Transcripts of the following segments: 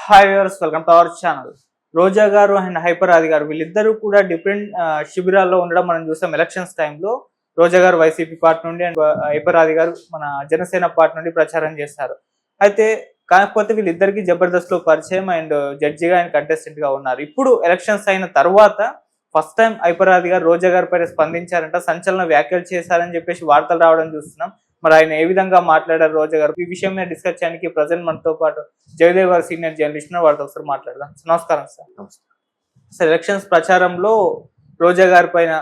Hi viewers, welcome to our channel. Roja గారు and hyper ఆది గారు వీళ్ళిద్దరూ కూడా డిఫరెంట్ శిబిరాల్లో ఉండడం మనం చూసాం. ఎలక్షన్స్ టైంలో రోజా గారు వైసీపీ పార్టీ నుండి అండ్ హైపర్ ఆది గారు మన జనసేన పార్టీ నుండి ప్రచారం చేశారు. అయితే కాకపోతే వీళ్ళిద్దరికి జబర్దస్త్ లో పరిచయం అండ్ జడ్జిగా అండ్ కంటెస్టెంట్ గా ఉన్నారు. ఇప్పుడు ఎలక్షన్స్ అయిన తర్వాత ఫస్ట్ టైం హైపర్ ఆది గారు రోజా గారి పైన స్పందించారంట, సంచలన వ్యాఖ్యలు చేశారని చెప్పేసి వార్తలు రావడం చూస్తున్నాం. మరి ఆయన ఏ విధంగా మాట్లాడారు రోజా గారు, ఈ విషయం మీద డిస్కస్ చేయడానికి ప్రజెంట్ మనతో పాటు జయదేవ్ గారు సీనియర్ జర్నలిస్ట్ వారితో ఒకసారి మాట్లాడదాం. నమస్కారం సార్. సార్, ఎలక్షన్స్ ప్రచారంలో రోజా గారి పైన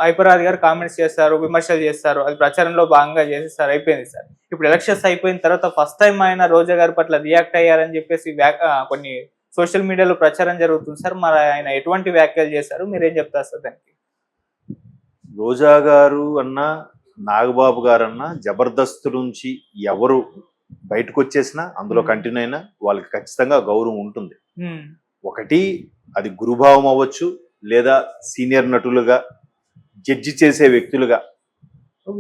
హైపర్ ఆది గారు కామెంట్స్ చేస్తారు, విమర్శలు చేస్తారు. అది ప్రచారంలో భాగంగా చేసేసారు, అయిపోయింది సార్. ఇప్పుడు ఎలక్షన్స్ అయిపోయిన తర్వాత ఫస్ట్ టైం ఆయన రోజా గారి పట్ల రియాక్ట్ అయ్యారని చెప్పేసి కొన్ని సోషల్ మీడియాలో ప్రచారం జరుగుతుంది సార్. మరి ఆయన ఎటువంటి వ్యాఖ్యలు చేశారు, మీరేం చెప్తారు సార్ దానికి? రోజా గారు అన్న నాగబాబు గారన్న జబర్దస్త్ నుంచి ఎవరు బయటకు వచ్చేసినా అందులో కంటిన్యూ అయినా వాళ్ళకి ఖచ్చితంగా గౌరవం ఉంటుంది. ఒకటి అది గురుభావం అవ్వచ్చు, లేదా సీనియర్ నటులుగా జడ్జి చేసే వ్యక్తులుగా,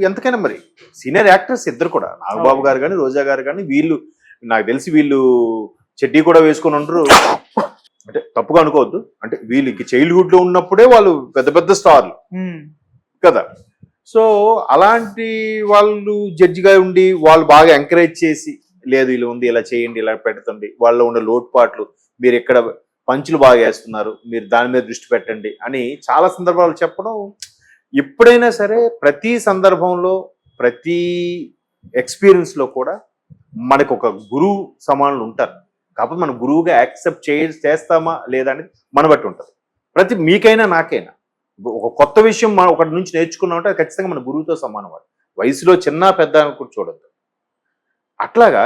ఎంతకైనా మరి సీనియర్ యాక్టర్స్ ఇద్దరు కూడా, నాగబాబు గారు కానీ రోజా గారు కానీ, వీళ్ళు నాకు తెలిసి వీళ్ళు చెడ్డీ కూడా వేసుకొని ఉంటారు. అంటే తప్పుగా అనుకోవద్దు, అంటే వీళ్ళకి చైల్డ్హుడ్ లో ఉన్నప్పుడే వాళ్ళు పెద్ద పెద్ద స్టార్లు కదా. సో అలాంటి వాళ్ళు జడ్జిగా ఉండి వాళ్ళు బాగా ఎంకరేజ్ చేసి, లేదు ఇలా ఉంది, ఇలా చేయండి, ఇలా పెడుతుంది, వాళ్ళలో ఉండే లోటుపాట్లు, మీరు ఎక్కడ పంచులు బాగా వేస్తున్నారు, మీరు దాని మీద దృష్టి పెట్టండి అని చాలా సందర్భాలు చెప్పడం. ఎప్పుడైనా సరే ప్రతి సందర్భంలో ప్రతి ఎక్స్పీరియన్స్లో కూడా మనకు ఒక గురువు సమానులు ఉంటారు. కాకపోతే మనం గురువుగా యాక్సెప్ట్ చేస్తామా లేదా అనేది మన బట్టి ఉంటుంది. మీకైనా నాకైనా ఒక కొత్త విషయం మనం ఒకటి నుంచి నేర్చుకున్నామంటే అది ఖచ్చితంగా మన గురువుతో సమానం. వాడు వయసులో చిన్న పెద్ద అని కూడా చూడద్దు. అట్లాగా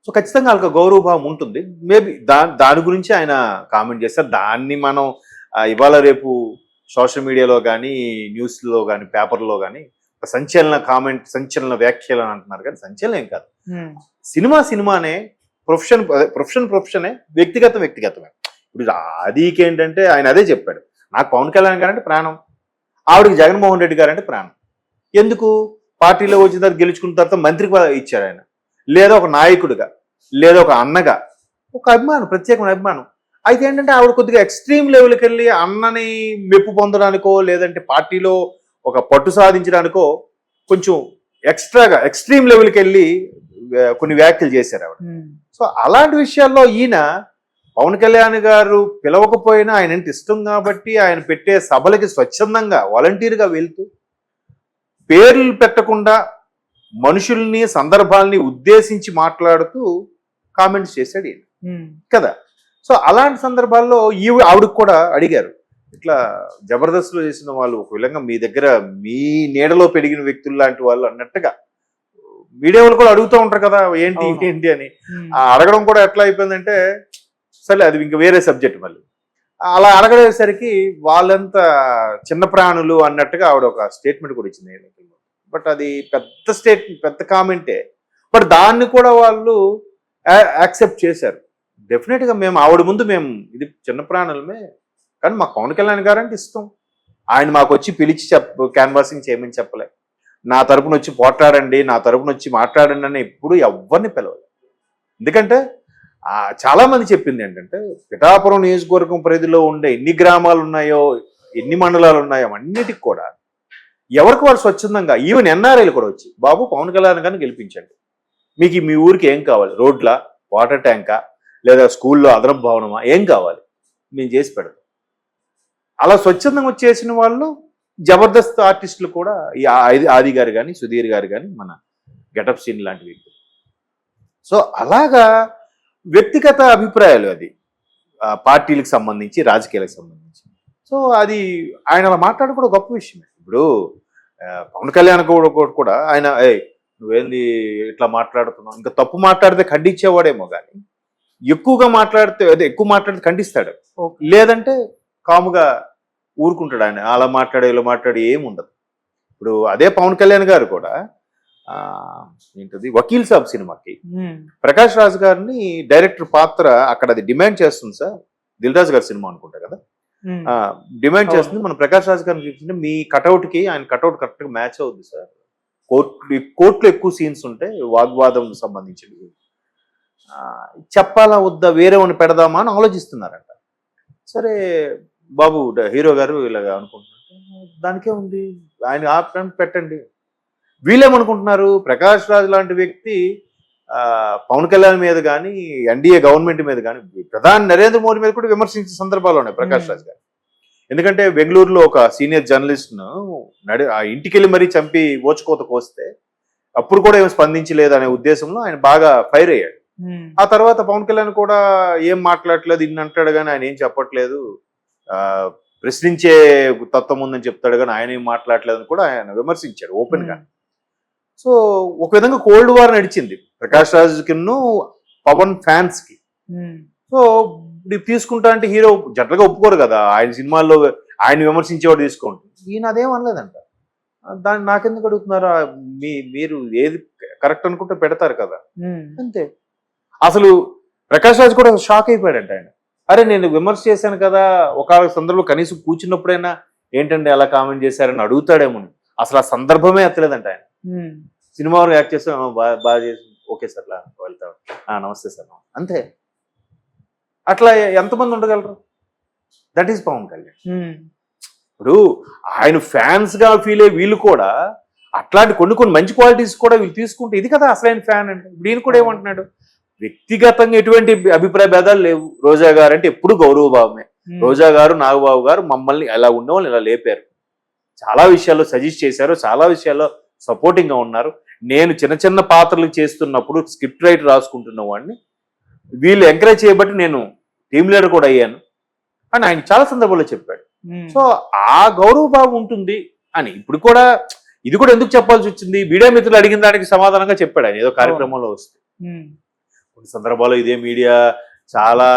సో ఖచ్చితంగా వాళ్ళకి గౌరవభావం ఉంటుంది. మేబీ దాని గురించి ఆయన కామెంట్ చేస్తారు. దాన్ని మనం ఇవాళ రేపు సోషల్ మీడియాలో కానీ, న్యూస్లో కానీ, పేపర్లో కానీ సంచలన కామెంట్, సంచలన వ్యాఖ్యలు అని అంటున్నారు. కానీ సంచలనం ఏం కాదు. సినిమానే, ప్రొఫెషనే, వ్యక్తిగతమే. ఇప్పుడు ఆదికి ఏంటంటే ఆయన అదే చెప్పాడు, నాకు పవన్ కళ్యాణ్ గారు అంటే ప్రాణం, ఆవిడకి జగన్మోహన్ రెడ్డి గారు అంటే ప్రాణం. ఎందుకు? పార్టీలో వచ్చిన తర్వాత గెలుచుకున్న తర్వాత మంత్రి ఇచ్చారు ఆయన, లేదా ఒక నాయకుడిగా, లేదా ఒక అన్నగా ఒక అభిమానం, ప్రత్యేకమైన అభిమానం. అయితే ఏంటంటే ఆవిడ కొద్దిగా ఎక్స్ట్రీమ్ లెవెల్కి వెళ్ళి అన్నని మెప్పు పొందడానికో, లేదంటే పార్టీలో ఒక పట్టు సాధించడానికో కొంచెం ఎక్స్ట్రాగా ఎక్స్ట్రీమ్ లెవెల్కి వెళ్ళి కొన్ని వ్యాఖ్యలు చేశారు ఆవిడ. సో అలాంటి విషయాల్లో ఈయన పవన్ కళ్యాణ్ గారు పిలవకపోయినా ఆయన ఇష్టం కాబట్టి ఆయన పెట్టే సభలకి స్వచ్ఛందంగా వాలంటీర్గా వెళ్తూ, పేర్లు పెట్టకుండా మనుషుల్ని, సందర్భాల్ని ఉద్దేశించి మాట్లాడుతూ కామెంట్స్ చేశాడు ఈయన కదా. సో అలాంటి సందర్భాల్లో ఆవిడకు కూడా అడిగారు, ఇట్లా జబర్దస్త్లో చేసిన వాళ్ళు ఒక విధంగా మీ దగ్గర మీ నీడలో పెరిగిన వ్యక్తులు లాంటి వాళ్ళు అన్నట్టుగా మీడియా వాళ్ళు కూడా అడుగుతూ ఉంటారు కదా, ఏంటి అని. అడగడం కూడా ఎట్లా అయిపోయిందంటే, సరే అది ఇంకా వేరే సబ్జెక్ట్. మళ్ళీ అలా అడగడేసరికి వాళ్ళంతా చిన్న ప్రాణులు అన్నట్టుగా ఆవిడ ఒక స్టేట్మెంట్ కూడా ఇచ్చింది. బట్ అది పెద్ద కామెంటే. బట్ దాన్ని కూడా వాళ్ళు యాక్సెప్ట్ చేశారు. డెఫినెట్గా మేము ఆవిడ ముందు మేము ఇది చిన్న ప్రాణులమే, కానీ మాకు పవన్ కళ్యాణ్ గారు అంటే ఇష్టం. ఆయన మాకు వచ్చి పిలిచి క్యాన్వాసింగ్ చేయమని చెప్పలే, నా తరపున వచ్చి పోట్లాడండి, నా తరపున వచ్చి మాట్లాడండి అని ఎప్పుడు ఎవరిని పిలవలేదు. ఎందుకంటే చాలా మంది చెప్పింది ఏంటంటే, పిఠాపురం నియోజకవర్గం పరిధిలో ఉండే ఎన్ని గ్రామాలు ఉన్నాయో, ఎన్ని మండలాలు ఉన్నాయో అన్నిటికి కూడా ఎవరికి వాళ్ళు స్వచ్ఛందంగా, ఈవెన్ ఎన్ఆర్ఐలు కూడా వచ్చి, బాబు పవన్ కళ్యాణ్ గారిని గెలిపించండి, మీకు మీ ఊరికి ఏం కావాలి, రోడ్లా, వాటర్ ట్యాంకా, లేదా స్కూల్లో అదనపు భవనమా, ఏం కావాలి మేము చేసి పెడతాం. అలా స్వచ్ఛందంగా వచ్చేసిన వాళ్ళు జబర్దస్త్ ఆర్టిస్టులు కూడా, ఈ ఆది గారు కానీ, సుధీర్ గారు కానీ, మన గెటప్ సీన్ లాంటి వ్యక్తులు. సో అలాగా వ్యక్తిగత అభిప్రాయాలు, అది పార్టీలకు సంబంధించి, రాజకీయాలకు సంబంధించి. సో అది ఆయన అలా మాట్లాడడం కూడా గొప్ప విషయమే. ఇప్పుడు పవన్ కళ్యాణ్ కూడా ఆయన నువ్వేంది ఇట్లా మాట్లాడుతున్నావు, ఇంకా తప్పు మాట్లాడితే ఖండించేవాడేమో, కానీ ఎక్కువ మాట్లాడితే ఖండిస్తాడు, లేదంటే కాముగా ఊరుకుంటాడు. ఆయన అలా మాట్లాడే ఇలా మాట్లాడి ఏముండదు. ఇప్పుడు అదే పవన్ కళ్యాణ్ గారు కూడా ఏంటది వకీల్ సాబ్ సినిమాకి ప్రకాష్ రాజ్ గారిని డైరెక్టర్ పాత్ర అక్కడ అది డిమాండ్ చేస్తుంది సార్. దిల్ రాజు గారి సినిమా అనుకుంటా కదా, డిమాండ్ చేస్తుంది. మన ప్రకాష్ రాజ్ గారిని చూస్తుంటే మీ కటౌట్ కి ఆయన కటౌట్ కరెక్ట్ గా మ్యాచ్ అవుద్ది సార్. కోర్టులో ఎక్కువ సీన్స్ ఉంటాయి, వాగ్వాదం సంబంధించినవి. చెప్పాలా వద్దా, వేరే వాడిని పెడదామా అని ఆలోచిస్తున్నారంట. సరే బాబు హీరో గారు ఇలాగ అనుకుంటున్నారు, దానికే ఉంది, ఆయన ఆపడం పెట్టండి. వీళ్ళేమనుకుంటున్నారు, ప్రకాష్ రాజ్ లాంటి వ్యక్తి పవన్ కళ్యాణ్ మీద కానీ ఎన్డీఏ గవర్నమెంట్ మీద కానీ ప్రధాని నరేంద్ర మోడీ మీద కూడా విమర్శించిన సందర్భాలు ఉన్నాయి ప్రకాష్ రాజ్ గారు. ఎందుకంటే బెంగళూరులో ఒక సీనియర్ జర్నలిస్ట్ను ఆ ఇంటికి వెళ్ళి మరీ చంపి ఓచుకోత కోస్తే అప్పుడు కూడా ఏం స్పందించలేదు అనే ఉద్దేశంలో ఆయన బాగా ఫైర్ అయ్యాడు. ఆ తర్వాత పవన్ కళ్యాణ్ కూడా ఏం మాట్లాడలేదు, ఇన్ని అంటాడు కానీ ఆయన ఏం చెప్పట్లేదు, ప్రశ్నించే తత్వం ఉందని చెప్తాడు కానీ ఆయన ఏం మాట్లాడలేదు అని కూడా ఆయన విమర్శించాడు ఓపెన్ గా. సో ఒక విధంగా కోల్డ్ వార్ నడిచింది ప్రకాష్ రాజ్ కిన్ను పవన్ ఫ్యాన్స్ కి. సో తీసుకుంటా అంటే హీరో జట్లుగా ఒప్పుకోరు కదా, ఆయన సినిమాల్లో ఆయన విమర్శించేవాడు తీసుకోండి, ఈయన అదేం అనలేదంట. దాన్ని నాకెందుకు అడుగుతున్నారా, మీరు ఏది కరెక్ట్ అనుకుంటే పెడతారు కదా అంతే. అసలు ప్రకాష్ రాజ్ కూడా షాక్ అయిపోయాడంట ఆయన. అరే నేను విమర్శ చేశాను కదా, ఒక సందర్భంలో కనీసం కూర్చున్నప్పుడైనా ఏంటంటే అలా కామెంట్ చేశారని అడుగుతాడేమో. అసలు ఆ సందర్భమే ఎత్తలేదంట ఆయన. సినిమా వరకు యాక్ట్ చేస్తాం, బాగా చేసి ఓకే సార్ వెళ్తాం, నమస్తే సార్ అంతే. అట్లా ఎంతమంది ఉండగలరు? That is Pawan Kalyan. ఇప్పుడు ఆయన ఫ్యాన్స్ గా ఫీల్ అయ్యే వీళ్ళు కూడా అట్లాంటి కొన్ని మంచి క్వాలిటీస్ కూడా వీళ్ళు తీసుకుంటే ఇది కదా అసలు ఆయన ఫ్యాన్ అంటే. ఇప్పుడు ఈయన కూడా ఏమంటున్నాడు, వ్యక్తిగతంగా ఎటువంటి అభిప్రాయ భేదాలు లేవు, రోజా గారు అంటే ఎప్పుడు గౌరవభావమే, రోజా గారు నాగబాబు గారు మమ్మల్ని ఎలా ఉండేవాళ్ళు ఇలా లేపారు, చాలా విషయాల్లో సజెస్ట్ చేశారు, చాలా విషయాల్లో సపోర్టింగ్ గా ఉన్నారు. నేను చిన్న చిన్న పాత్రలు చేస్తున్నప్పుడు స్క్రిప్ట్ రైటర్ రాసుకుంటున్న వాడిని వీళ్ళు ఎంకరేజ్ చేయబట్టి నేను టీమ్ లీడర్ కూడా అయ్యాను అని ఆయన చాలా సందర్భాల్లో చెప్పాడు. సో ఆ గౌరవభావం ఉంటుంది అని ఇప్పుడు కూడా ఇది కూడా ఎందుకు చెప్పాల్సి వచ్చింది, మీడియా మిత్రులు అడిగిన దానికి సమాధానంగా చెప్పాడు ఆయన ఏదో కార్యక్రమంలో వస్తే. కొన్ని సందర్భాల్లో ఇదే మీడియా చాలా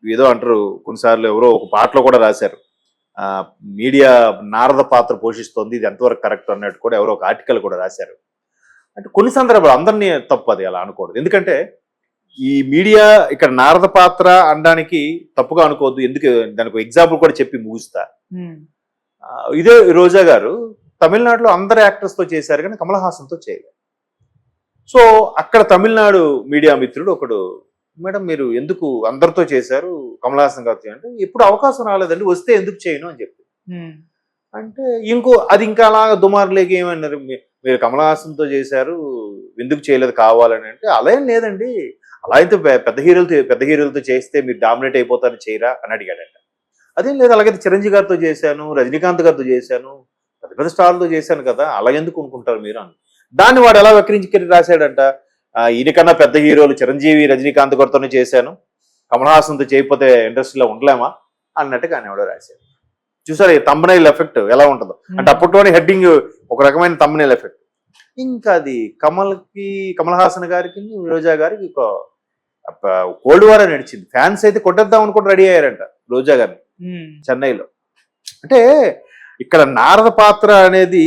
ఏదో అంటారు, కొన్నిసార్లు ఎవరో ఒక పాటలో కూడా రాశారు, మీడియా నారద పాత్ర పోషిస్తోంది, ఇది ఎంతవరకు కరెక్ట్ అన్నట్టు కూడా ఎవరో ఒక ఆర్టికల్ కూడా రాశారు. అంటే కొన్ని సందర్భాలు అందరినీ తప్పు అది అలా అనుకోవద్దు. ఎందుకంటే ఈ మీడియా ఇక్కడ నారద పాత్ర అనడానికి తప్పుగా అనుకోవద్దు. ఎందుకు దానికి ఎగ్జాంపుల్ కూడా చెప్పి ముగిస్తా. ఇదే రోజా గారు తమిళనాడులో అందరు యాక్టర్స్ తో చేశారు కానీ కమల్ హాసన్ తో చేయలేదు. సో అక్కడ తమిళనాడు మీడియా మిత్రుడు ఒకడు, మేడం మీరు ఎందుకు అందరితో చేశారు కమల్ హాసన్ గారితో అంటే, ఎప్పుడు అవకాశం రాలేదండి, వస్తే ఎందుకు చేయను అని చెప్పి. అంటే అది ఇంకా అలా దుమారులేకి ఏమన్నారు, మీరు కమల్ హాసన్తో చేశారు ఎందుకు చేయలేదు కావాలని అంటే, అలా ఏం లేదండి, అలా అయితే పెద్ద హీరోలతో చేస్తే మీరు డామినేట్ అయిపోతారు చేయరా అని అడిగాడంట. అదేం లేదు, అలాగైతే చిరంజీవి గారితో చేశాను, రజనీకాంత్ గారితో చేశాను, పెద్ద పెద్ద స్టార్లతో చేశాను కదా, అలా ఎందుకు అనుకుంటారు మీరు అని. దాన్ని వాడు ఎలా వక్రించి రాశాడంట, ఈయనకన్నా పెద్ద హీరోలు చిరంజీవి రజనీకాంత్ గారితోనే చేశాను, కమల్ హాసన్తో చేయకపోతే ఇండస్ట్రీలో ఉండలేమా అన్నట్టుగా ఆయన ఎవడో రాశాడు. చూసారు ఈ తంబనైల్ ఎఫెక్ట్ ఎలా ఉంటుందో. అంటే అప్పట్లోనే హెడ్డింగ్ ఒక రకమైన తంబనైల్ ఎఫెక్ట్. ఇంకా అది కమల్ హాసన్ గారికి రోజా గారికి కోల్డ్ వార్ అని నడిచింది. ఫ్యాన్స్ అయితే కొట్టేద్దాం అనుకుంటే రెడీ అయ్యారంట రోజా గారిని చెన్నైలో. అంటే ఇక్కడ నారద పాత్ర అనేది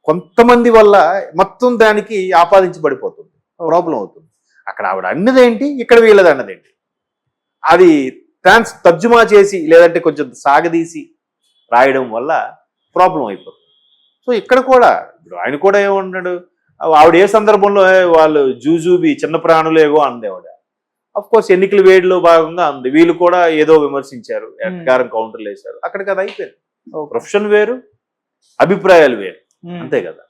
కొంతమంది వల్ల మొత్తం దానికి ఆపాదించబడిపోతుంది, ప్రాబ్లం అవుతుంది. అక్కడ ఆవిడ అన్నదేంటి, ఇక్కడ వీళ్ళది అన్నదేంటి, అది ఫ్యాన్స్ తర్జుమా చేసి లేదంటే కొంచెం సాగదీసి రాయడం వల్ల ప్రాబ్లం అయిపోతుంది. సో ఇక్కడ కూడా ఇప్పుడు ఆయన కూడా ఏమన్నాడు, ఆవిడ ఏ సందర్భంలో వాళ్ళు జూజూబి చిన్న ప్రాణులేగో అంది ఆవిడ. అఫ్ కోర్స్ ఎన్నికల వేడిలో భాగంగా అంది, వీళ్ళు కూడా ఏదో విమర్శించారు, ఎట్కారం కౌంటర్లు వేశారు, అక్కడికి అది అయిపోయింది. ప్రొఫెషన్ వేరు, అభిప్రాయాలు వేరు, అంతే కదా.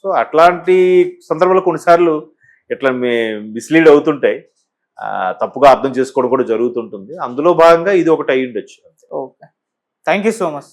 సో అట్లాంటి సందర్భాల్లో కొన్నిసార్లు ఇట్లా మిస్లీడ్ అవుతుంటాయి, తప్పుగా అర్థం చేసుకోవడం కూడా జరుగుతుంటుంది. అందులో భాగంగా ఇది ఒకటి అయ్యి ఉండొచ్చు. Okay, thank you so much.